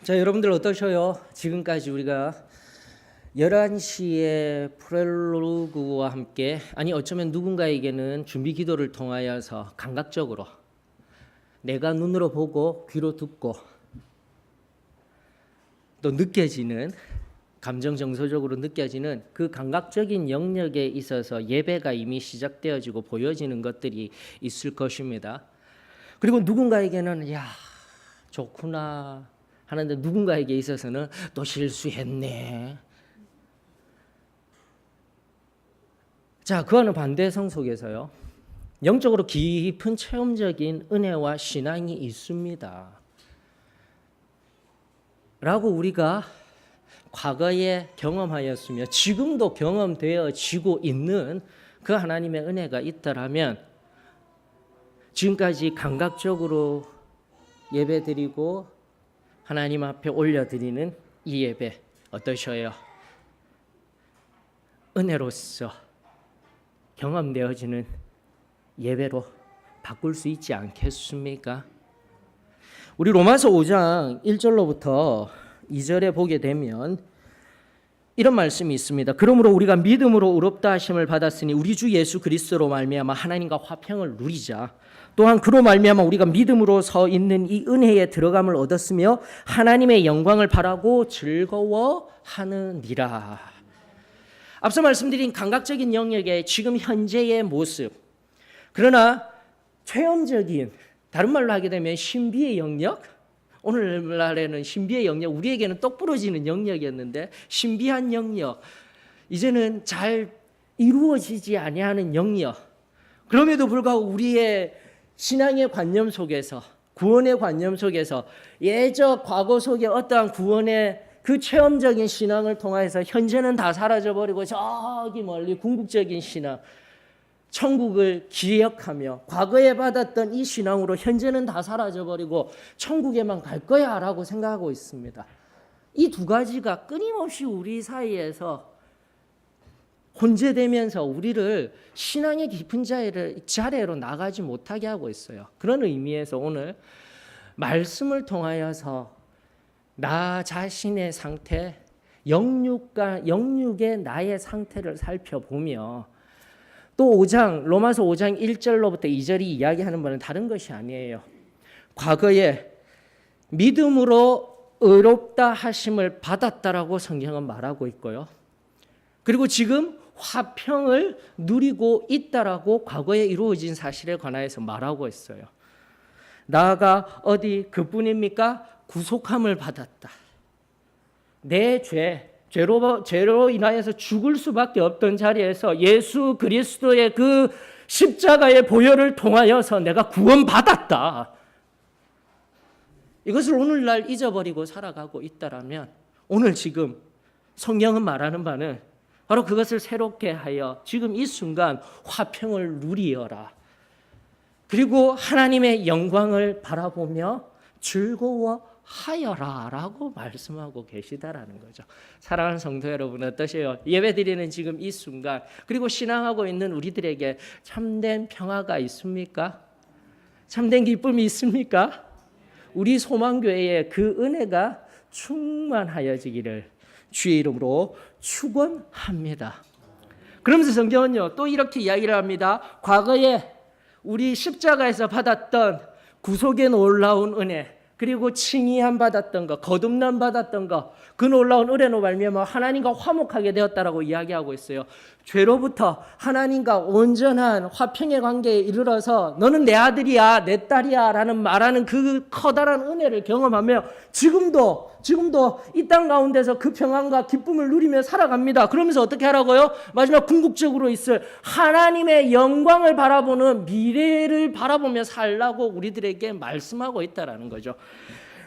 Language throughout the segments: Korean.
자, 여러분들 어떠셔요? 지금까지 우리가 11시에 프렐로그와 함께, 아니 어쩌면 누군가에게는 준비 기도를 통하여서 감각적으로 내가 눈으로 보고 귀로 듣고 또 느껴지는, 감정 정서적으로 느껴지는 그 감각적인 영역에 있어서 예배가 이미 시작되어지고 보여지는 것들이 있을 것입니다. 그리고 누군가에게는 야 좋구나 하는데, 누군가에게 있어서는 또 실수했네. 자, 그와는 반대성 속에서요, 영적으로 깊은 체험적인 은혜와 신앙이 있습니다 라고 우리가 과거에 경험하였으며 지금도 경험되어지고 있는 그 하나님의 은혜가 있다라면, 지금까지 감각적으로 예배드리고 하나님 앞에 올려드리는 이 예배 어떠셔요? 은혜로서 경험되어지는 예배로 바꿀 수 있지 않겠습니까? 우리 로마서 5장 1절로부터 2절에 보게 되면 이런 말씀이 있습니다. 그러므로 우리가 믿음으로 의롭다 하심을 받았으니 우리 주 예수 그리스도로 말미암아 하나님과 화평을 누리자. 또한 그로 말미암아 우리가 믿음으로 서 있는 이 은혜에 들어감을 얻었으며 하나님의 영광을 바라고 즐거워하느니라. 앞서 말씀드린 감각적인 영역의 지금 현재의 모습, 그러나 체험적인, 다른 말로 하게 되면 신비의 영역, 오늘날에는 신비의 영역, 우리에게는 똑 부러지는 영역이었는데 신비한 영역, 이제는 잘 이루어지지 아니하는 영역, 그럼에도 불구하고 우리의 신앙의 관념 속에서, 구원의 관념 속에서 예적 과거 속에 어떠한 구원의 그 체험적인 신앙을 통해서 현재는 다 사라져버리고 저기 멀리 궁극적인 신앙, 천국을 기억하며 과거에 받았던 이 신앙으로 현재는 다 사라져버리고 천국에만 갈 거야 라고 생각하고 있습니다. 이 두 가지가 끊임없이 우리 사이에서 혼재되면서 우리를 신앙의 깊은 자리로 나가지 못하게 하고 있어요. 그런 의미에서 오늘 말씀을 통하여서 나 자신의 상태, 영육의 나의 상태를 살펴보며, 또 로마서 5장 1절로부터 2절이 이야기하는 바는 다른 것이 아니에요. 과거에 믿음으로 의롭다 하심을 받았다라고 성경은 말하고 있고요. 그리고 지금 화평을 누리고 있다라고 과거에 이루어진 사실에 관하여서 말하고 있어요. 나아가 어디 그뿐입니까? 구속함을 받았다. 내 죄로 인하여서 죽을 수밖에 없던 자리에서 예수 그리스도의 그 십자가의 보혈을 통하여서 내가 구원받았다. 이것을 오늘날 잊어버리고 살아가고 있다라면, 오늘 지금 성경은 말하는 바는 바로 그것을 새롭게 하여 지금 이 순간 화평을 누리어라. 그리고 하나님의 영광을 바라보며 즐거워하여라 라고 말씀하고 계시다라는 거죠. 사랑하는 성도 여러분, 어떠세요? 예배드리는 지금 이 순간, 그리고 신앙하고 있는 우리들에게 참된 평화가 있습니까? 참된 기쁨이 있습니까? 우리 소망교회에 그 은혜가 충만하여지기를 주의 이름으로 축원합니다. 그러면서 성경은요 또 이렇게 이야기를 합니다. 과거에 우리 십자가에서 받았던 구속의 놀라운 은혜, 그리고 칭의함 받았던 것, 거듭남 받았던 것, 그 놀라운 은혜로 말미암아 하나님과 화목하게 되었다라고 이야기하고 있어요. 죄로부터 하나님과 온전한 화평의 관계에 이르러서 너는 내 아들이야, 내 딸이야 라는 말하는 그 커다란 은혜를 경험하며 지금도 이 땅 가운데서 그 평안과 기쁨을 누리며 살아갑니다. 그러면서 어떻게 하라고요? 마지막 궁극적으로 있을 하나님의 영광을 바라보는 미래를 바라보며 살라고 우리들에게 말씀하고 있다라는 거죠.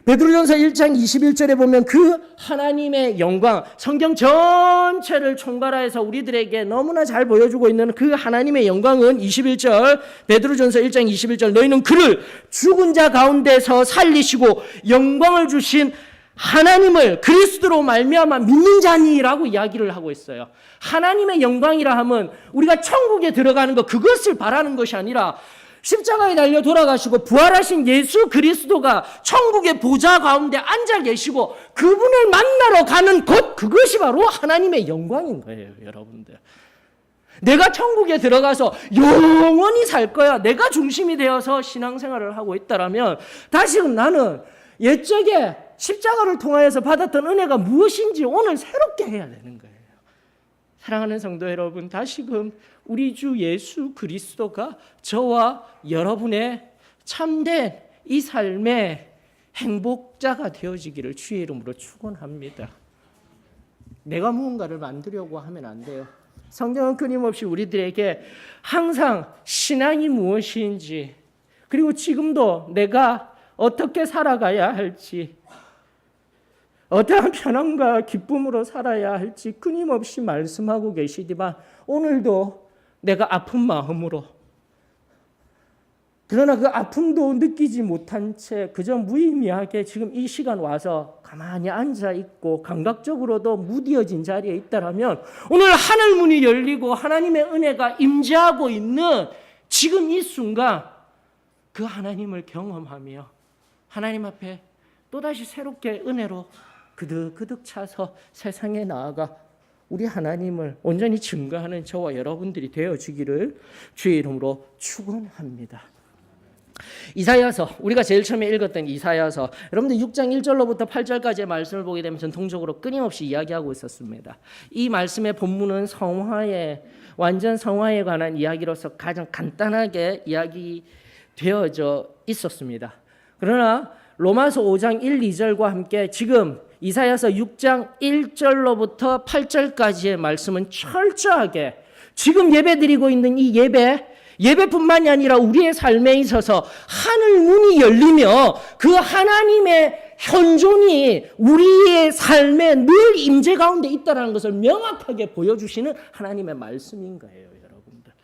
베드로전서 1장 21절에 보면 그 하나님의 영광, 성경 전체를 총괄하여서 우리들에게 너무나 잘 보여주고 있는 그 하나님의 영광은 21절, 베드로전서 1장 21절, 너희는 그를 죽은 자 가운데서 살리시고 영광을 주신 하나님을 그리스도로 말미암아 믿는 자니라고 이야기를 하고 있어요. 하나님의 영광이라 하면 우리가 천국에 들어가는 것, 그것을 바라는 것이 아니라 십자가에 달려 돌아가시고 부활하신 예수 그리스도가 천국의 보좌 가운데 앉아 계시고 그분을 만나러 가는 곳, 그것이 바로 하나님의 영광인 거예요, 여러분들. 내가 천국에 들어가서 영원히 살 거야, 내가 중심이 되어서 신앙생활을 하고 있다라면 다시금 나는 옛적에 십자가를 통하여서 받았던 은혜가 무엇인지 오늘 새롭게 해야 되는 거예요. 사랑하는 성도 여러분, 다시금 우리 주 예수 그리스도가 저와 여러분의 참된 이 삶의 행복자가 되어지기를 주의 이름으로 축원합니다. 내가 무언가를 만들려고 하면 안 돼요. 성경은 끊임없이 우리들에게 항상 신앙이 무엇인지, 그리고 지금도 내가 어떻게 살아가야 할지, 어떠한 편안과 기쁨으로 살아야 할지 끊임없이 말씀하고 계시지만 오늘도 내가 아픈 마음으로, 그러나 그 아픔도 느끼지 못한 채 그저 무의미하게 지금 이 시간 와서 가만히 앉아 있고 감각적으로도 무뎌진 자리에 있다라면 오늘 하늘 문이 열리고 하나님의 은혜가 임재하고 있는 지금 이 순간 그 하나님을 경험하며 하나님 앞에 또다시 새롭게 은혜로 그득그득 차서 세상에 나아가 우리 하나님을 온전히 증거하는 저와 여러분들이 되어지기를 주의 이름으로 축원합니다. 이사야서, 우리가 제일 처음에 읽었던 이사야서, 여러분들 6장 1절로부터 8절까지의 말씀을 보게 되면 전통적으로 끊임없이 이야기하고 있었습니다. 이 말씀의 본문은 성화에, 완전 성화에 관한 이야기로서 가장 간단하게 이야기되어져 있었습니다. 그러나 로마서 5장 1, 2절과 함께 지금 이사야서 6장 1절로부터 8절까지의 말씀은 철저하게 지금 예배드리고 있는 이 예배뿐만이 아니라 우리의 삶에 있어서 하늘 문이 열리며 그 하나님의 현존이 우리의 삶에 늘 임재 가운데 있다는 것을 명확하게 보여주시는 하나님의 말씀인 거예요, 여러분들.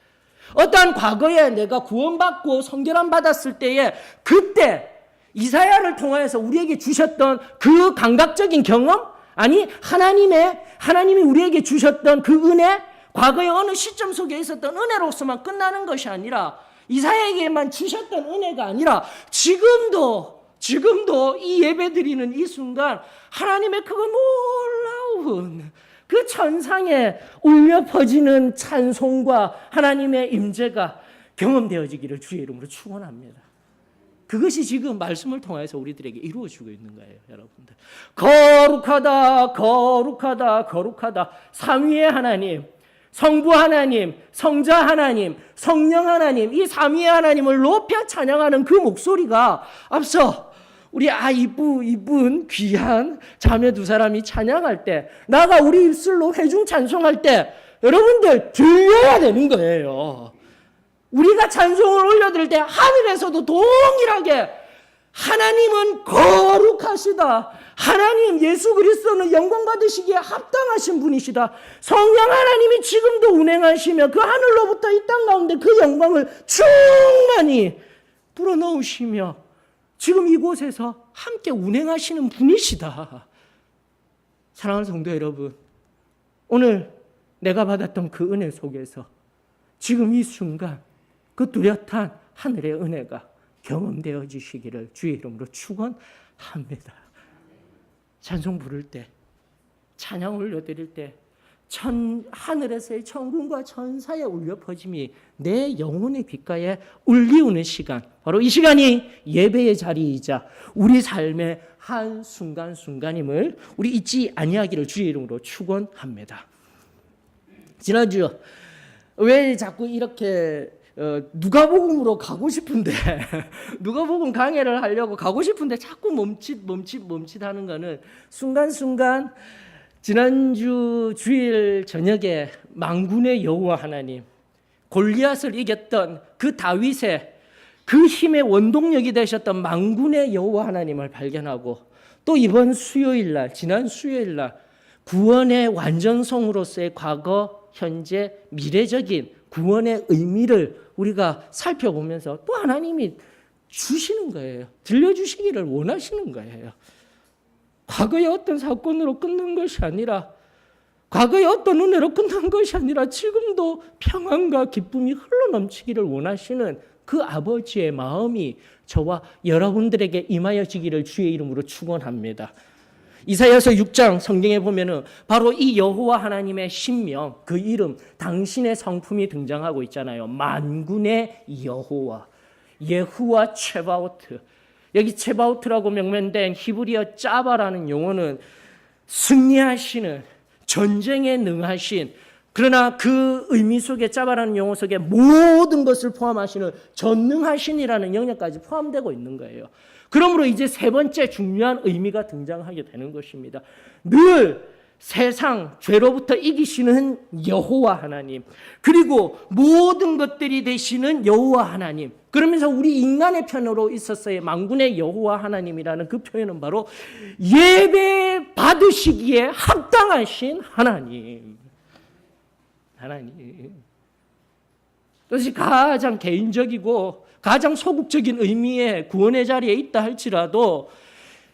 어떠한 과거에 내가 구원받고 성결함 받았을 때에 그때 이사야를 통하여서 우리에게 주셨던 그 감각적인 경험, 아니 하나님이 우리에게 주셨던 그 은혜, 과거의 어느 시점 속에 있었던 은혜로서만 끝나는 것이 아니라 이사야에게만 주셨던 은혜가 아니라 지금도 이 예배드리는 이 순간 하나님의 그 놀라운 그 천상에 울려 퍼지는 찬송과 하나님의 임재가 경험되어지기를 주의 이름으로 축원합니다. 그것이 지금 말씀을 통해서 우리들에게 이루어지고 있는 거예요, 여러분들. 거룩하다, 거룩하다, 거룩하다. 삼위의 하나님, 성부 하나님, 성자 하나님, 성령 하나님, 이 삼위의 하나님을 높여 찬양하는 그 목소리가 앞서 우리 이쁜 귀한 자매 두 사람이 찬양할 때, 나가 우리 입술로 회중 찬송할 때 여러분들 들려야 되는 거예요. 우리가 찬송을 올려드릴 때 하늘에서도 동일하게 하나님은 거룩하시다, 하나님 예수 그리스도는 영광 받으시기에 합당하신 분이시다, 성령 하나님이 지금도 운행하시며 그 하늘로부터 이 땅 가운데 그 영광을 충만히 불어넣으시며 지금 이곳에서 함께 운행하시는 분이시다. 사랑하는 성도 여러분, 오늘 내가 받았던 그 은혜 속에서 지금 이 순간 그 뚜렷한 하늘의 은혜가 경험되어지시기를 주의 이름으로 축원합니다. 찬송 부를 때, 찬양 올려드릴 때 하늘에서의 천군과 천사의 울려 퍼짐이 내 영혼의 귓가에 울리우는 시간, 바로 이 시간이 예배의 자리이자 우리 삶의 한 순간순간임을 우리 잊지 아니하기를 주의 이름으로 축원합니다. 지난주 왜 자꾸 이렇게 누가복음으로 가고 싶은데 누가복음 강해를 하려고 가고 싶은데 자꾸 멈칫하는 거는 순간순간 지난주 주일 저녁에 만군의 여호와 하나님, 골리앗을 이겼던 그 다윗의 그 힘의 원동력이 되셨던 만군의 여호와 하나님을 발견하고, 또 이번 수요일날, 지난 수요일날 구원의 완전성으로서의 과거, 현재, 미래적인 구원의 의미를 우리가 살펴보면서 또 하나님이 주시는 거예요. 들려주시기를 원하시는 거예요. 과거의 어떤 사건으로 끝난 것이 아니라, 과거의 어떤 은혜로 끝난 것이 아니라 지금도 평안과 기쁨이 흘러넘치기를 원하시는 그 아버지의 마음이 저와 여러분들에게 임하여지기를 주의 이름으로 축원합니다. 이사야서 6장 성경에 보면은 바로 이 여호와 하나님의 신명, 그 이름, 당신의 성품이 등장하고 있잖아요. 만군의 여호와, 예후와 체바오트. 여기 체바오트라고 명명된 히브리어 짜바라는 용어는 승리하시는, 전쟁에 능하신, 그러나 그 의미 속에 짜바라는 용어 속에 모든 것을 포함하시는 전능하신이라는 영역까지 포함되고 있는 거예요. 그러므로 이제 세 번째 중요한 의미가 등장하게 되는 것입니다. 늘 세상 죄로부터 이기시는 여호와 하나님, 그리고 모든 것들이 되시는 여호와 하나님. 그러면서 우리 인간의 편으로 있었어요. 만군의 여호와 하나님이라는 그 표현은 바로 예배 받으시기에 합당하신 하나님. 그것이 가장 개인적이고 가장 소극적인 의미의 구원의 자리에 있다 할지라도,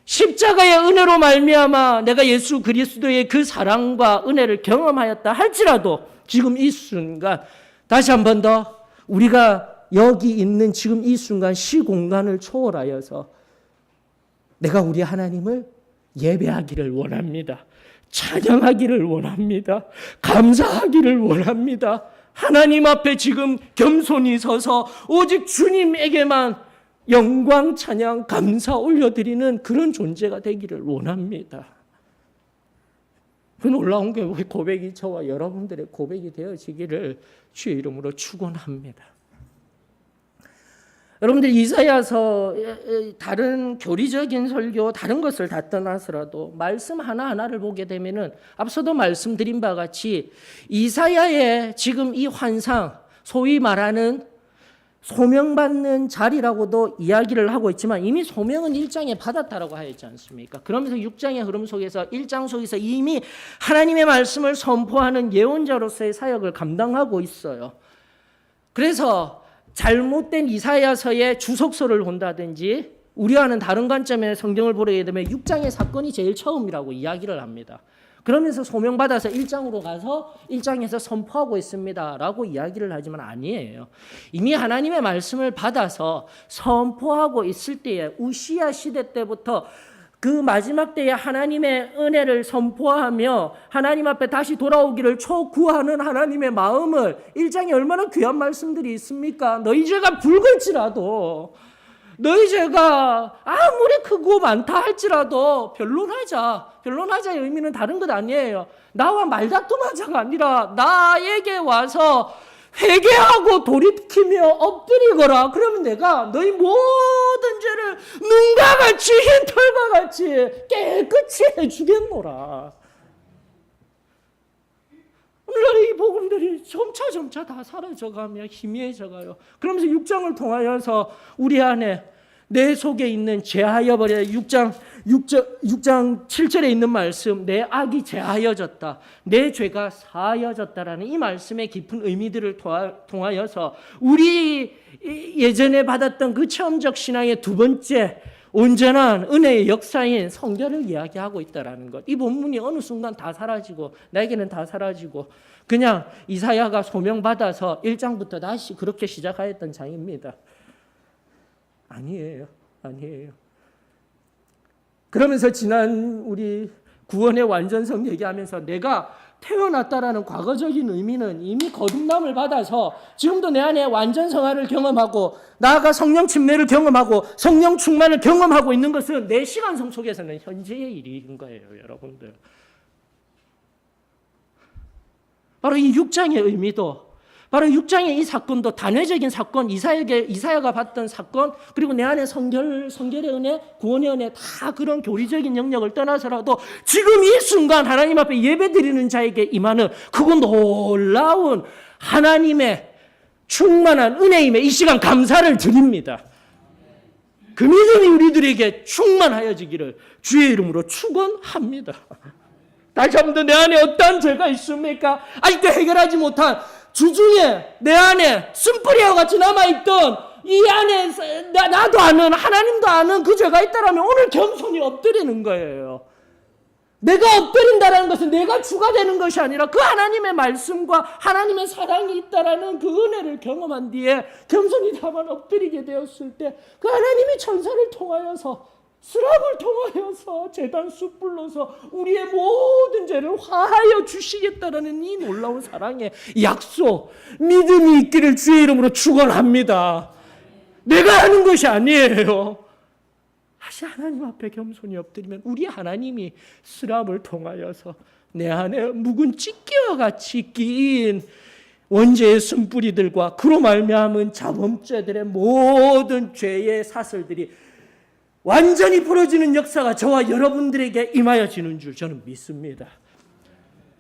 십자가의 은혜로 말미암아 내가 예수 그리스도의 그 사랑과 은혜를 경험하였다 할지라도, 지금 이 순간 다시 한 번 더 우리가 여기 있는 지금 이 순간 시공간을 초월하여서 내가 우리 하나님을 예배하기를 원합니다. 찬양하기를 원합니다. 감사하기를 원합니다. 하나님 앞에 지금 겸손히 서서 오직 주님에게만 영광, 찬양, 감사 올려드리는 그런 존재가 되기를 원합니다. 그 놀라운 고백이 저와 여러분들의 고백이 되어지기를 주의 이름으로 축원합니다. 여러분들, 이사야서 다른 교리적인 설교, 다른 것을 다 떠나서라도 말씀 하나하나를 보게 되면은 앞서도 말씀드린 바와 같이 이사야의 지금 이 환상, 소위 말하는 소명받는 자리라고도 이야기를 하고 있지만 이미 소명은 1장에 받았다라고 하였지 않습니까? 그러면서 6장의 흐름 속에서 1장 속에서 이미 하나님의 말씀을 선포하는 예언자로서의 사역을 감당하고 있어요. 그래서 잘못된 이사야서의 주석서를 본다든지 우리와는 다른 관점의 성경을 보게 되면 6장의 사건이 제일 처음이라고 이야기를 합니다. 그러면서 소명받아서 1장으로 가서 1장에서 선포하고 있습니다 라고 이야기를 하지만 아니에요. 이미 하나님의 말씀을 받아서 선포하고 있을 때에 우시야 시대 때부터 그 마지막 때에 하나님의 은혜를 선포하며 하나님 앞에 다시 돌아오기를 초구하는 하나님의 마음을 1장에 얼마나 귀한 말씀들이 있습니까? 너희 죄가 붉을지라도, 너희 죄가 아무리 크고 많다 할지라도 변론하자의 의미는 다른 것 아니에요. 나와 말다툼하자가 아니라 나에게 와서 회개하고 돌이키며 엎드리거라. 그러면 내가 너희 모든 죄를 눈과 같이 흰 털과 같이 깨끗이 해주겠노라. 오늘날 이 복음들이 점차 다 사라져가며 희미해져가요. 그러면서 6장을 통하여서 우리 안에 내 속에 있는 제하여버려 6장 7절에 있는 말씀, 내 악이 제하여졌다, 내 죄가 사하여졌다라는 이 말씀의 깊은 의미들을 통하여서 우리 예전에 받았던 그 체험적 신앙의 두 번째 온전한 은혜의 역사인 성결을 이야기하고 있다라는 것. 이 본문이 어느 순간 다 사라지고 나에게는 다 사라지고 그냥 이사야가 소명받아서 1장부터 다시 그렇게 시작하였던 장입니다. 아니에요. 그러면서 지난 우리 구원의 완전성 얘기하면서 내가 태어났다라는 과거적인 의미는 이미 거듭남을 받아서 지금도 내 안에 완전 성화를 경험하고 나아가 성령 침례를 경험하고 성령 충만을 경험하고 있는 것은 내 시간성 속에서는 현재의 일인 거예요, 여러분들. 바로 이 6장의 의미도, 바로 6장의 이 사건도 단회적인 사건, 이사야가 받던 사건, 그리고 내 안에 성결의 은혜, 구원의 은혜, 다 그런 교리적인 영역을 떠나서라도 지금 이 순간 하나님 앞에 예배드리는 자에게 임하는 그거 놀라운 하나님의 충만한 은혜임에 이 시간 감사를 드립니다. 그 믿음이 우리들에게 충만하여지기를 주의 이름으로 축원합니다. 다시 한 번 더, 내 안에 어떠한 죄가 있습니까? 아직도 해결하지 못한 주중에 내 안에 쓴뿌리와 같이 남아있던 이 안에 나도 아는, 하나님도 아는 그 죄가 있다라면 오늘 겸손히 엎드리는 거예요. 내가 엎드린다는 것은 내가 주가 되는 것이 아니라 그 하나님의 말씀과 하나님의 사랑이 있다라는 그 은혜를 경험한 뒤에 겸손히 다만 엎드리게 되었을 때 그 하나님이 천사를 통하여서 스랍을 통하여서 제단 숯불로서 우리의 모든 죄를 화하여 주시겠다라는 이 놀라운 사랑의 약속, 믿음이 있기를 주의 이름으로 축원합니다. 내가 하는 것이 아니에요. 다시 하나님 앞에 겸손히 엎드리면 우리 하나님이 스랍을 통하여서 내 안에 묵은 찢기와 같이 끼인 원죄의 쓴뿌리들과 그로 말미암은 자범죄들의 모든 죄의 사슬들이 완전히 풀어지는 역사가 저와 여러분들에게 임하여지는 줄 저는 믿습니다.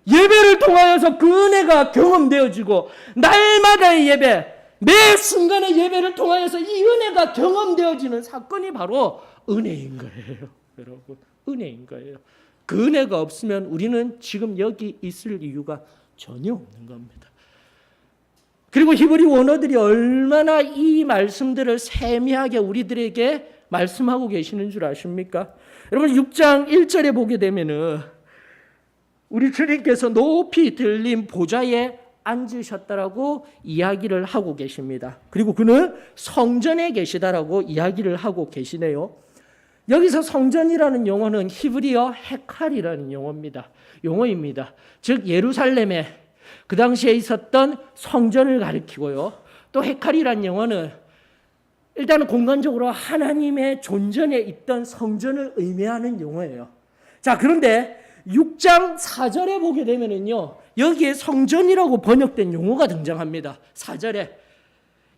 예배를 통하여서 그 은혜가 경험되어지고 날마다의 예배, 매 순간의 예배를 통하여서 이 은혜가 경험되어지는 사건이 바로 은혜인 거예요. 여러분, 은혜인 거예요. 그 은혜가 없으면 우리는 지금 여기 있을 이유가 전혀 없는 겁니다. 그리고 히브리 원어들이 얼마나 이 말씀들을 세미하게 우리들에게 말씀하고 계시는 줄 아십니까? 여러분 6장 1절에 보게 되면은 우리 주님께서 높이 들린 보좌에 앉으셨다라고 이야기를 하고 계십니다. 그리고 그는 성전에 계시다라고 이야기를 하고 계시네요. 여기서 성전이라는 용어는 히브리어 헤칼이라는 용어입니다. 즉 예루살렘에 그 당시에 있었던 성전을 가리키고요. 또 헤칼이라는 용어는 일단은 공간적으로 하나님의 존전에 있던 성전을 의미하는 용어예요. 자, 그런데 6장 4절에 보게 되면은요, 여기에 성전이라고 번역된 용어가 등장합니다. 4절에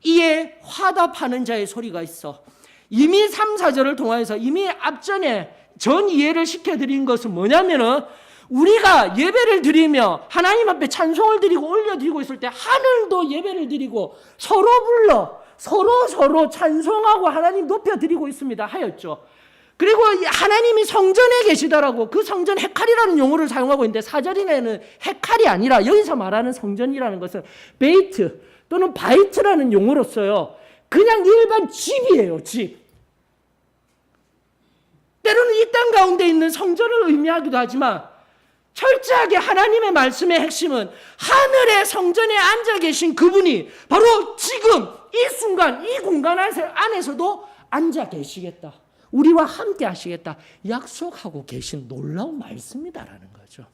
이에 화답하는 자의 소리가 있어. 이미 3, 4절을 통해서 이미 앞전에 전 이해를 시켜드린 것은 뭐냐면은 우리가 예배를 드리며 하나님 앞에 찬송을 드리고 올려드리고 있을 때 하늘도 예배를 드리고 서로 불러 서로 찬송하고 하나님 높여드리고 있습니다 하였죠. 그리고 하나님이 성전에 계시다라고 그 성전 헤칼이라는 용어를 사용하고 있는데 4절에는 헤칼이 아니라 여기서 말하는 성전이라는 것은 베이트 또는 바이트라는 용어로 써요. 그냥 일반 집이에요. 집. 때로는 이 땅 가운데 있는 성전을 의미하기도 하지만 철저하게 하나님의 말씀의 핵심은 하늘의 성전에 앉아 계신 그분이 바로 지금 이 순간 이 공간 안에서도 앉아 계시겠다. 우리와 함께 하시겠다. 약속하고 계신 놀라운 말씀이다라는 거죠.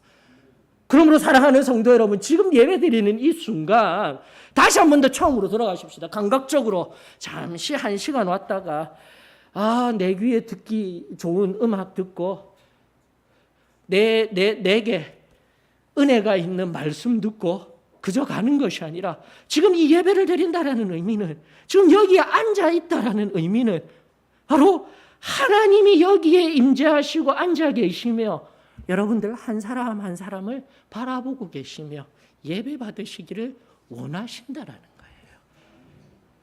그러므로 사랑하는 성도 여러분, 지금 예배드리는 이 순간 다시 한 번 더 처음으로 돌아가십시다. 감각적으로 잠시 1시간 왔다가 내 귀에 듣기 좋은 음악 듣고 내게 은혜가 있는 말씀 듣고 그저 가는 것이 아니라 지금 이 예배를 드린다라는 의미는 지금 여기에 앉아 있다라는 의미는 바로 하나님이 여기에 임재하시고 앉아 계시며 여러분들 한 사람 한 사람을 바라보고 계시며 예배 받으시기를 원하신다라는 거예요.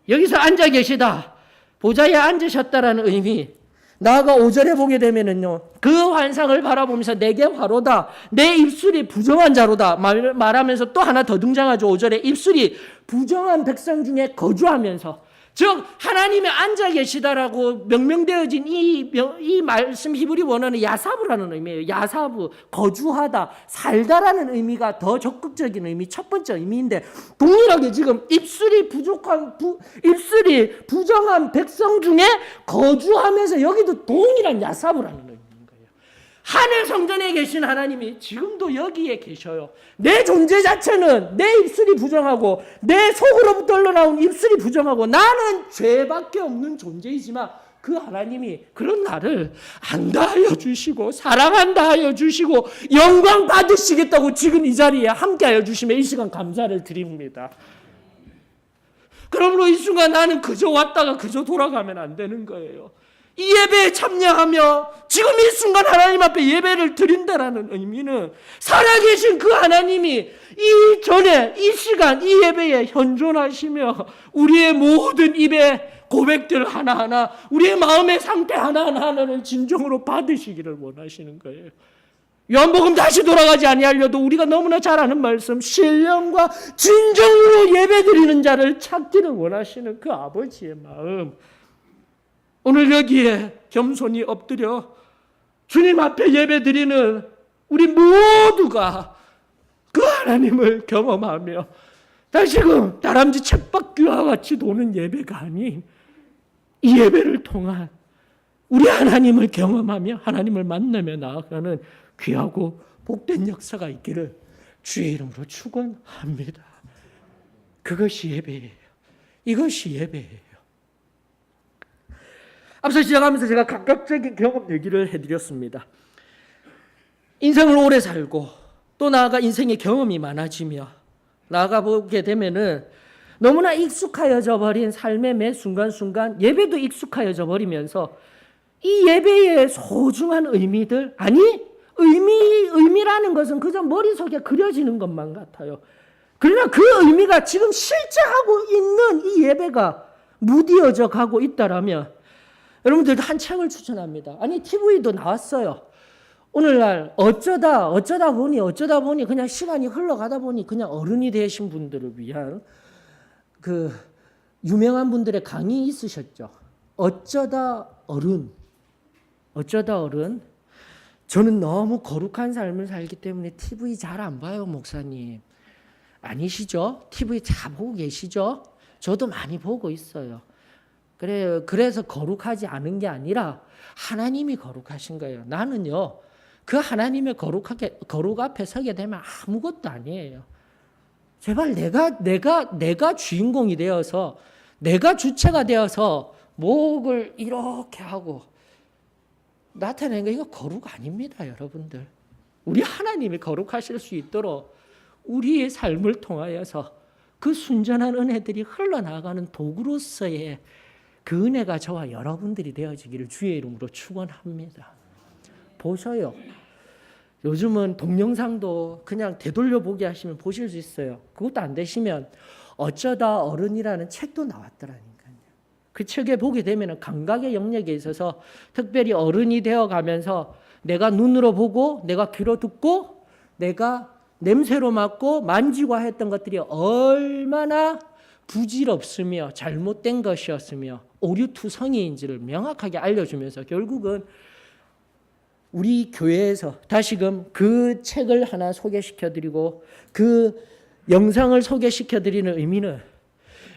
여기서 앉아 계시다. 보좌에 앉으셨다라는 의미. 나아가 5절에 보게 되면은요, 그 환상을 바라보면서 내게 화로다, 내 입술이 부정한 자로다 말하면서 또 하나 더 등장하죠. 5절에 입술이 부정한 백성 중에 거주하면서, 즉 하나님이 앉아 계시다라고 명명되어진 이 말씀 히브리 원어는 야사부라는 의미예요. 야사부, 거주하다, 살다라는 의미가 더 적극적인 의미, 첫 번째 의미인데 동일하게 지금 입술이 부정한 백성 중에 거주하면서 여기도 동일한 야사부라는 의미인 거예요. 하늘 성전에 계신 하나님이 지금도 여기에 계셔요. 내 존재 자체는 내 입술이 부정하고 내 속으로부터 흘러나온 입술이 부정하고 나는 죄밖에 없는 존재이지만 그 하나님이 그런 나를 안다 하여 주시고 사랑한다 하여 주시고 영광 받으시겠다고 지금 이 자리에 함께 하여 주시며 이 시간 감사를 드립니다. 그러므로 이 순간 나는 그저 왔다가 그저 돌아가면 안 되는 거예요. 이 예배에 참여하며 지금 이 순간 하나님 앞에 예배를 드린다라는 의미는 살아계신 그 하나님이 이전에 이 시간 이 예배에 현존하시며 우리의 모든 입의 고백들 하나하나 우리의 마음의 상태 하나하나를 진정으로 받으시기를 원하시는 거예요. 요한복음 다시 돌아가지 아니하려도 우리가 너무나 잘 아는 말씀, 신령과 진정으로 예배드리는 자를 찾기를 원하시는 그 아버지의 마음, 오늘 여기에 겸손히 엎드려 주님 앞에 예배드리는 우리 모두가 그 하나님을 경험하며 다시금 다람쥐 쳇바퀴와 같이 도는 예배가 아닌 이 예배를 통한 우리 하나님을 경험하며 하나님을 만나며 나아가는 귀하고 복된 역사가 있기를 주의 이름으로 축원합니다. 그것이 예배예요. 이것이 예배예요. 앞서 시작하면서 제가 각각적인 경험 얘기를 해드렸습니다. 인생을 오래 살고 또 나아가 인생의 경험이 많아지며 나아가 보게 되면은 너무나 익숙하여져 버린 삶의 매 순간순간 예배도 익숙하여져 버리면서 이 예배의 소중한 의미들, 아니 의미라는 것은 그저 머릿속에 그려지는 것만 같아요. 그러나 그 의미가 지금 실제 하고 있는 이 예배가 무디어져 가고 있다라면 여러분들도 한 책을 추천합니다. 아니 TV도 나왔어요. 오늘날 어쩌다 보니 그냥 시간이 흘러가다 보니 그냥 어른이 되신 분들을 위한 그 유명한 분들의 강의 있으셨죠. 어쩌다 어른. 저는 너무 거룩한 삶을 살기 때문에 TV 잘 안 봐요, 목사님. 아니시죠? TV 잘 보고 계시죠? 저도 많이 보고 있어요. 그래서 거룩하지 않은 게 아니라 하나님이 거룩하신 거예요. 나는요, 그 하나님의 거룩 앞에 서게 되면 아무것도 아니에요. 제발 내가 주인공이 되어서, 내가 주체가 되어서 목을 이렇게 하고 나타내는 거 이거 거룩 아닙니다, 여러분들. 우리 하나님이 거룩하실 수 있도록 우리의 삶을 통하여서 그 순전한 은혜들이 흘러나가는 도구로서의 그 은혜가 저와 여러분들이 되어지기를 주의 이름으로 축원합니다. 보셔요. 요즘은 동영상도 그냥 되돌려 보기 하시면 보실 수 있어요. 그것도 안 되시면 어쩌다 어른이라는 책도 나왔더라니까요. 그 책에 보게 되면 감각의 영역에 있어서 특별히 어른이 되어가면서 내가 눈으로 보고 내가 귀로 듣고 내가 냄새로 맡고 만지고 했던 것들이 얼마나 부질없으며 잘못된 것이었으며 오류투성이인지를 명확하게 알려주면서 결국은 우리 교회에서 다시금 그 책을 하나 소개시켜드리고 그 영상을 소개시켜드리는 의미는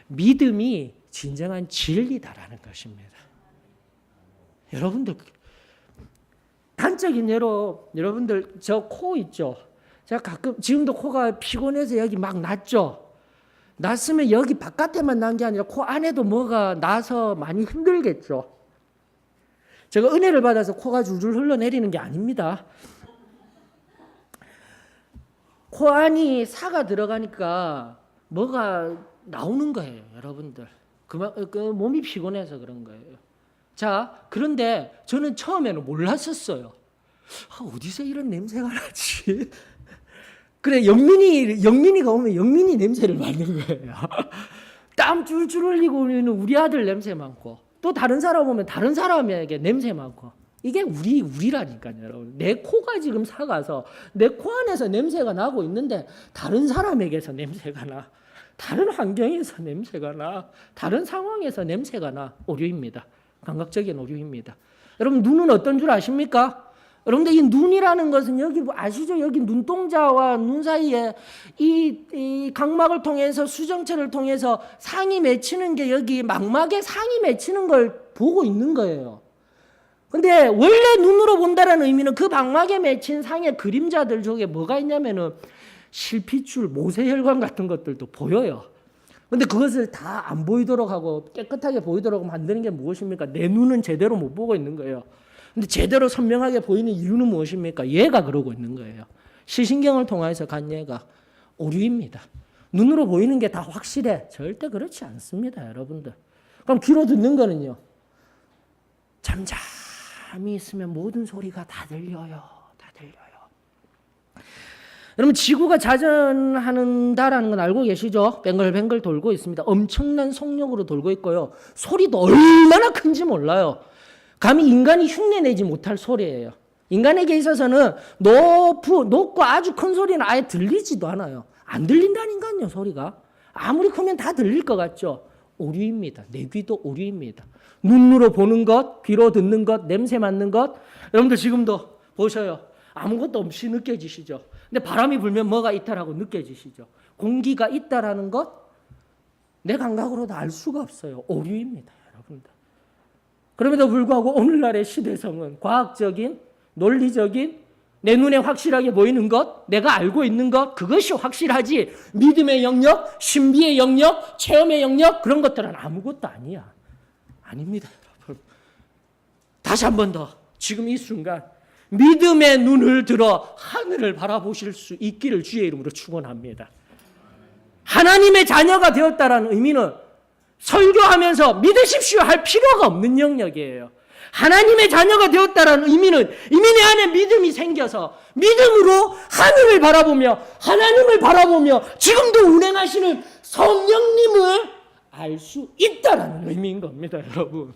믿음이 진정한 진리다라는 것입니다. 여러분들 단적인 예로 여러분들 저 코 있죠. 제가 가끔 지금도 코가 피곤해서 여기 막 났죠. 났으면 여기 바깥에만 난 게 아니라 코 안에도 뭐가 나서 많이 힘들겠죠. 제가 은혜를 받아서 코가 줄줄 흘러내리는 게 아닙니다. 코 안이 사가 들어가니까 뭐가 나오는 거예요, 여러분들. 그 몸이 피곤해서 그런 거예요. 자, 그런데 저는 처음에는 몰랐었어요. 어디서 이런 냄새가 나지? 그래, 영민이가 오면 영민이 냄새를 맡는 거예요. 땀 줄줄 흘리고 있는 우리 아들 냄새 많고, 또 다른 사람 오면 다른 사람에게 냄새 많고, 이게 우리라니까요, 여러분. 내 코가 지금 사가서 내 코 안에서 냄새가 나고 있는데 다른 사람에게서 냄새가 나. 다른 환경에서 냄새가 나. 다른 상황에서 냄새가 나. 오류입니다. 감각적인 오류입니다. 여러분, 눈은 어떤 줄 아십니까? 여러분들 이 눈이라는 것은 여기 아시죠? 여기 눈동자와 눈 사이에 이 각막을 통해서 수정체를 통해서 상이 맺히는 게 여기 망막에 상이 맺히는 걸 보고 있는 거예요. 근데 원래 눈으로 본다는 의미는 그 망막에 맺힌 상의 그림자들 중에 뭐가 있냐면은 실핏줄, 모세혈관 같은 것들도 보여요. 근데 그것을 다 안 보이도록 하고 깨끗하게 보이도록 만드는 게 무엇입니까? 내 눈은 제대로 못 보고 있는 거예요. 근데 제대로 선명하게 보이는 이유는 무엇입니까? 얘가 그러고 있는 거예요. 시신경을 통해서 간 얘가 오류입니다. 눈으로 보이는 게 다 확실해. 절대 그렇지 않습니다, 여러분들. 그럼 귀로 듣는 거는요. 잠잠히 있으면 모든 소리가 다 들려요. 다 들려요. 여러분, 지구가 자전한다라는 건 알고 계시죠? 뱅글뱅글 돌고 있습니다. 엄청난 속력으로 돌고 있고요. 소리도 얼마나 큰지 몰라요. 감히 인간이 흉내내지 못할 소리예요. 인간에게 있어서는 높고 아주 큰 소리는 아예 들리지도 않아요. 안 들린다니까요, 소리가. 아무리 크면 다 들릴 것 같죠? 오류입니다. 내 귀도 오류입니다. 눈으로 보는 것, 귀로 듣는 것, 냄새 맡는 것. 여러분들 지금도 보셔요. 아무것도 없이 느껴지시죠? 근데 바람이 불면 뭐가 있다라고 느껴지시죠? 공기가 있다라는 것 내 감각으로도 알 수가 없어요. 오류입니다, 여러분들. 그럼에도 불구하고 오늘날의 시대성은 과학적인, 논리적인, 내 눈에 확실하게 보이는 것, 내가 알고 있는 것, 그것이 확실하지 믿음의 영역, 신비의 영역, 체험의 영역 그런 것들은 아무것도 아니야. 아닙니다, 여러분. 다시 한 번 더 지금 이 순간 믿음의 눈을 들어 하늘을 바라보실 수 있기를 주의 이름으로 축원합니다. 하나님의 자녀가 되었다라는 의미는 설교하면서 믿으십시오 할 필요가 없는 영역이에요. 하나님의 자녀가 되었다라는 의미는 이미 내 안에 믿음이 생겨서 믿음으로 하늘을 바라보며 하나님을 바라보며 지금도 운행하시는 성령님을 알 수 있다라는 의미인 겁니다, 여러분.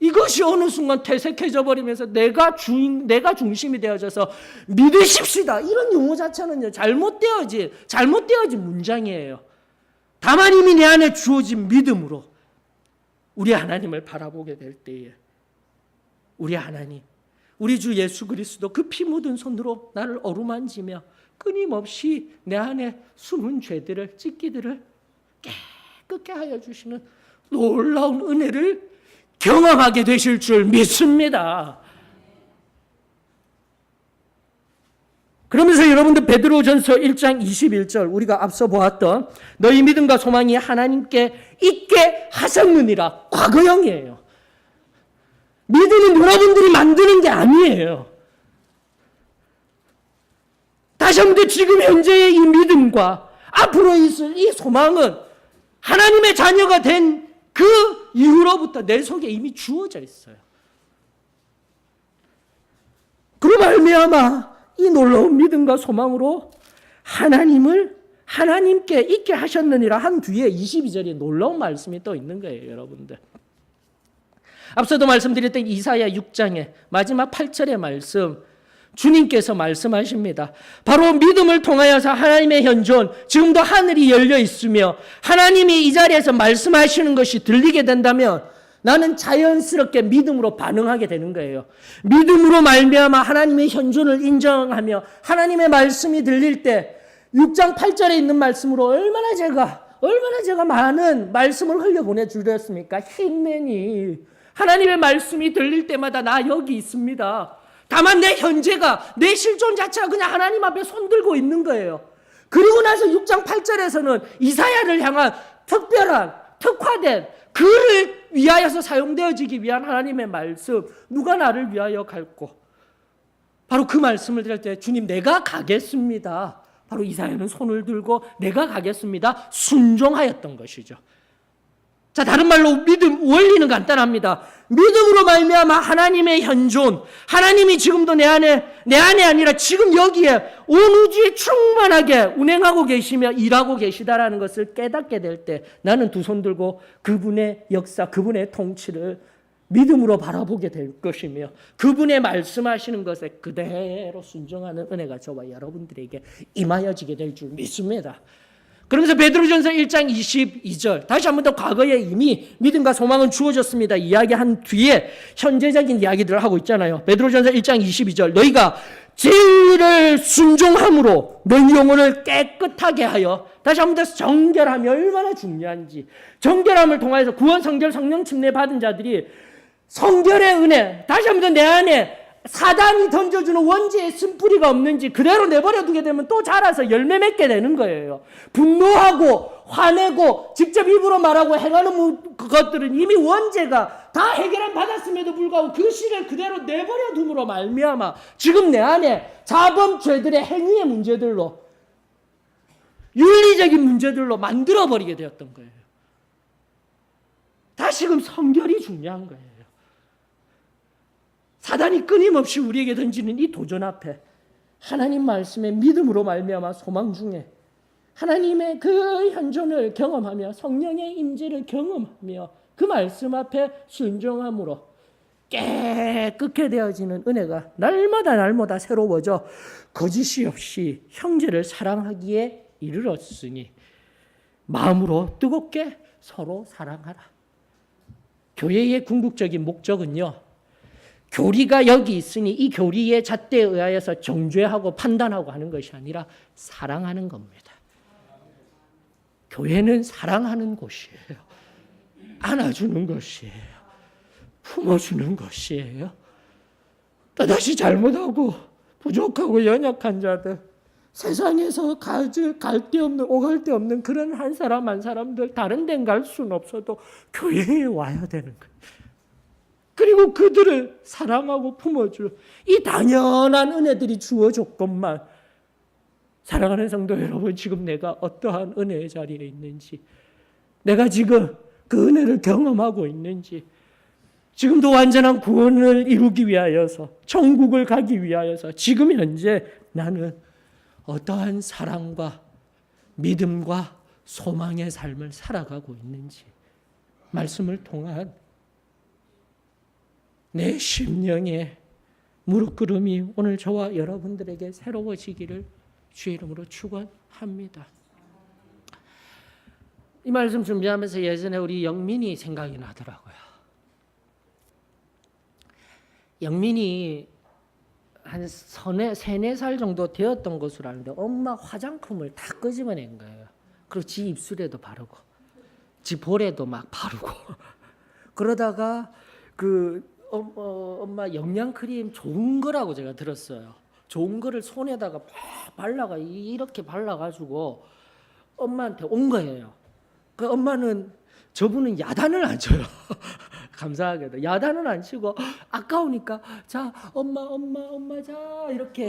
이것이 어느 순간 퇴색해져 버리면서 내가 중심이 되어져서 믿으십시다. 이런 용어 자체는요, 잘못되어진 문장이에요. 다만 이미 내 안에 주어진 믿음으로 우리 하나님을 바라보게 될 때에 우리 하나님, 우리 주 예수 그리스도 그 피 묻은 손으로 나를 어루만지며 끊임없이 내 안에 숨은 죄들을, 찢기들을 깨끗게 하여 주시는 놀라운 은혜를 경험하게 되실 줄 믿습니다. 그러면서 여러분들 베드로전서 1장 21절 우리가 앞서 보았던 너희 믿음과 소망이 하나님께 있게 하셨느니라 과거형이에요. 믿음은 여러분들이 만드는 게 아니에요. 다시 한번 지금 현재의 이 믿음과 앞으로 있을 이 소망은 하나님의 자녀가 된 그 이후로부터 내 속에 이미 주어져 있어요. 그로 말미암아 이 놀라운 믿음과 소망으로 하나님께 있게 하셨느니라 한 뒤에 22절에 놀라운 말씀이 또 있는 거예요, 여러분들. 앞서도 말씀드렸던 이사야 6장의 마지막 8절의 말씀, 주님께서 말씀하십니다. 바로 믿음을 통하여서 하나님의 현존, 지금도 하늘이 열려 있으며 하나님이 이 자리에서 말씀하시는 것이 들리게 된다면 나는 자연스럽게 믿음으로 반응하게 되는 거예요. 믿음으로 말미암아 하나님의 현존을 인정하며 하나님의 말씀이 들릴 때 6장 8절에 있는 말씀으로 얼마나 제가 많은 말씀을 흘려보내주렸습니까? 힘내니 하나님의 말씀이 들릴 때마다 나 여기 있습니다. 다만 내 현재가, 내 실존 자체가 그냥 하나님 앞에 손들고 있는 거예요. 그리고 나서 6장 8절에서는 이사야를 향한 특별한, 특화된 그를 위하여서 사용되어지기 위한 하나님의 말씀, 누가 나를 위하여 갈고, 바로 그 말씀을 들을 때 주님 내가 가겠습니다. 바로 이사야는 손을 들고 내가 가겠습니다. 순종하였던 것이죠. 자, 다른 말로 믿음 원리는 간단합니다. 믿음으로 말미암아 하나님의 현존, 하나님이 지금도 내 안에 아니라 지금 여기에 온 우주에 충만하게 운행하고 계시며 일하고 계시다라는 것을 깨닫게 될 때 나는 두 손 들고 그분의 역사, 그분의 통치를 믿음으로 바라보게 될 것이며 그분의 말씀하시는 것에 그대로 순종하는 은혜가 저와 여러분들에게 임하여지게 될 줄 믿습니다. 그러면서 베드로전서 1장 22절 다시 한 번 더 과거에 이미 믿음과 소망은 주어졌습니다. 이야기한 뒤에 현재적인 이야기들을 하고 있잖아요. 베드로전서 1장 22절 너희가 진리를 순종함으로 너희 영혼을 깨끗하게 하여 다시 한 번 더 정결함이 얼마나 중요한지 정결함을 통하여서 구원, 성결, 성령 침례 받은 자들이 성결의 은혜 다시 한 번 더 내 안에 사단이 던져주는 원죄의 쓴뿌리가 없는지 그대로 내버려 두게 되면 또 자라서 열매 맺게 되는 거예요. 분노하고 화내고 직접 입으로 말하고 행하는 것들은 이미 원죄가 다 해결을 받았음에도 불구하고 그 씨를 그대로 내버려 둠으로 말미암아 지금 내 안에 자범죄들의 행위의 문제들로 윤리적인 문제들로 만들어버리게 되었던 거예요. 다시금 성결이 중요한 거예요. 사단이 끊임없이 우리에게 던지는 이 도전 앞에 하나님 말씀의 믿음으로 말미암아 소망 중에 하나님의 그 현존을 경험하며 성령의 임재를 경험하며 그 말씀 앞에 순종함으로 깨끗게 되어지는 은혜가 날마다 새로워져 거짓이 없이 형제를 사랑하기에 이르렀으니 마음으로 뜨겁게 서로 사랑하라. 교회의 궁극적인 목적은요. 교리가 여기 있으니 이 교리의 잣대에 의하여서 정죄하고 판단하고 하는 것이 아니라 사랑하는 겁니다. 교회는 사랑하는 곳이에요. 안아주는 것이에요. 품어주는 것이에요. 또다시 잘못하고 부족하고 연약한 자들, 세상에서 갈 데 없는, 오갈 데 없는 그런 한 사람 한 사람들, 다른 데는 갈 수는 없어도 교회에 와야 되는 거예요. 그리고 그들을 사랑하고 품어줄 이 당연한 은혜들이 주어졌건만, 사랑하는 성도 여러분, 지금 내가 어떠한 은혜의 자리에 있는지, 내가 지금 그 은혜를 경험하고 있는지, 지금도 완전한 구원을 이루기 위하여서, 천국을 가기 위하여서 지금 현재 나는 어떠한 사랑과 믿음과 소망의 삶을 살아가고 있는지, 말씀을 통한 내 심령의 무릎-꿇음이 오늘 저와 여러분들에게 새로워지기를 주의 이름으로 축원합니다. 이 말씀 준비하면서 예전에 우리 영민이 생각이 나더라고요. 영민이 한 3, 4살 정도 되었던 것으로 아는데 엄마 화장품을 다 끄집어낸 거예요. 그리고 지 입술에도 바르고 지 볼에도 막 바르고 그러다가 엄마 영양크림 좋은 거라고 제가 들었어요. 좋은 거를 손에다가 막 발라가 이렇게 발라가지고 엄마한테 온 거예요. 그 엄마는, 저분은 야단을 안 쳐요. 감사하게도 야단은 안 치고 아까우니까 자 엄마 자 이렇게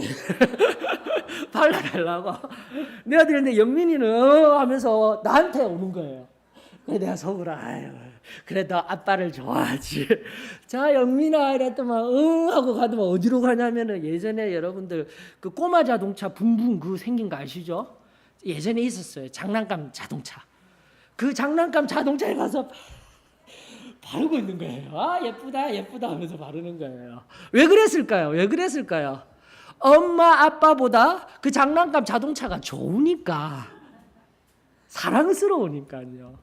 발라달라고. 내가 들었는데 영민이는 하면서 나한테 오는 거예요. 그래 내가 속으로 아유 그래도 아빠를 좋아하지. 자 영민아 이랬더만 응 하고 가더만 어디로 가냐면은 예전에 여러분들 그 꼬마 자동차 붕붕 그 생긴 거 아시죠? 예전에 있었어요. 장난감 자동차. 그 장난감 자동차에 가서 바르고 있는 거예요. 아 예쁘다 하면서 바르는 거예요. 왜 그랬을까요? 엄마 아빠보다 그 장난감 자동차가 좋으니까, 사랑스러우니까요.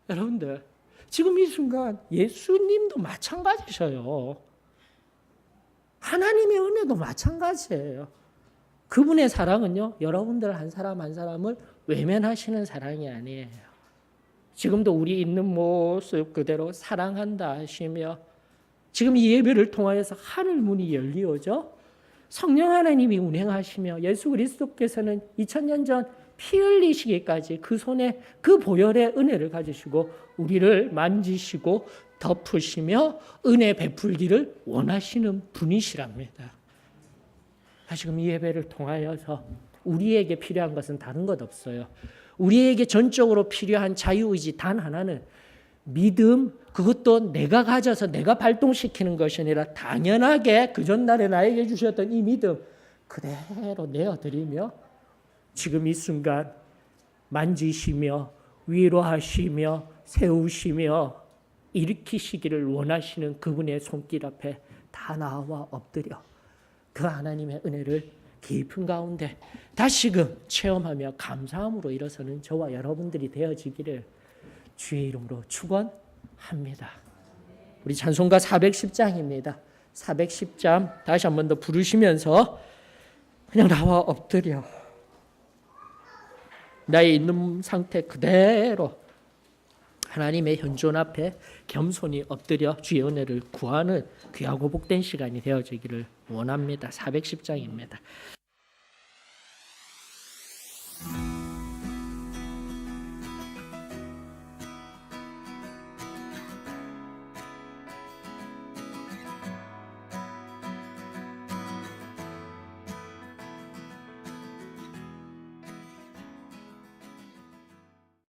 여러분들 지금 이 순간 예수님도 마찬가지셔요. 하나님의 은혜도 마찬가지예요. 그분의 사랑은요, 여러분들 한 사람 한 사람을 외면하시는 사랑이 아니에요. 지금도 우리 있는 모습 그대로 사랑한다 하시며, 지금 이 예배를 통하여서 하늘 문이 열리오죠. 성령 하나님이 운행하시며 예수 그리스도께서는 2000년 전 피 흘리시기까지 그 손에 그 보혈의 은혜를 가지시고 우리를 만지시고 덮으시며 은혜 베풀기를 원하시는 분이시랍니다. 지금 이 예배를 통하여서 우리에게 필요한 것은 다른 것 없어요. 우리에게 전적으로 필요한 자유의지 단 하나는 믿음, 그것도 내가 가져서 내가 발동시키는 것이 아니라 당연하게 그 전날에 나에게 주셨던 이 믿음 그대로 내어드리며 지금 이 순간 만지시며 위로하시며 세우시며 일으키시기를 원하시는 그분의 손길 앞에 다 나와 엎드려 그 하나님의 은혜를 깊은 가운데 다시금 체험하며 감사함으로 일어서는 저와 여러분들이 되어지기를 주의 이름으로 축원합니다. 우리 찬송가 410장입니다. 410장 다시 한 번 더 부르시면서 그냥 나와 엎드려 나의 있는 상태 그대로 하나님의 현존 앞에 겸손히 엎드려 주의 은혜를 구하는 귀하고 복된 시간이 되어지기를 원합니다. 410장입니다.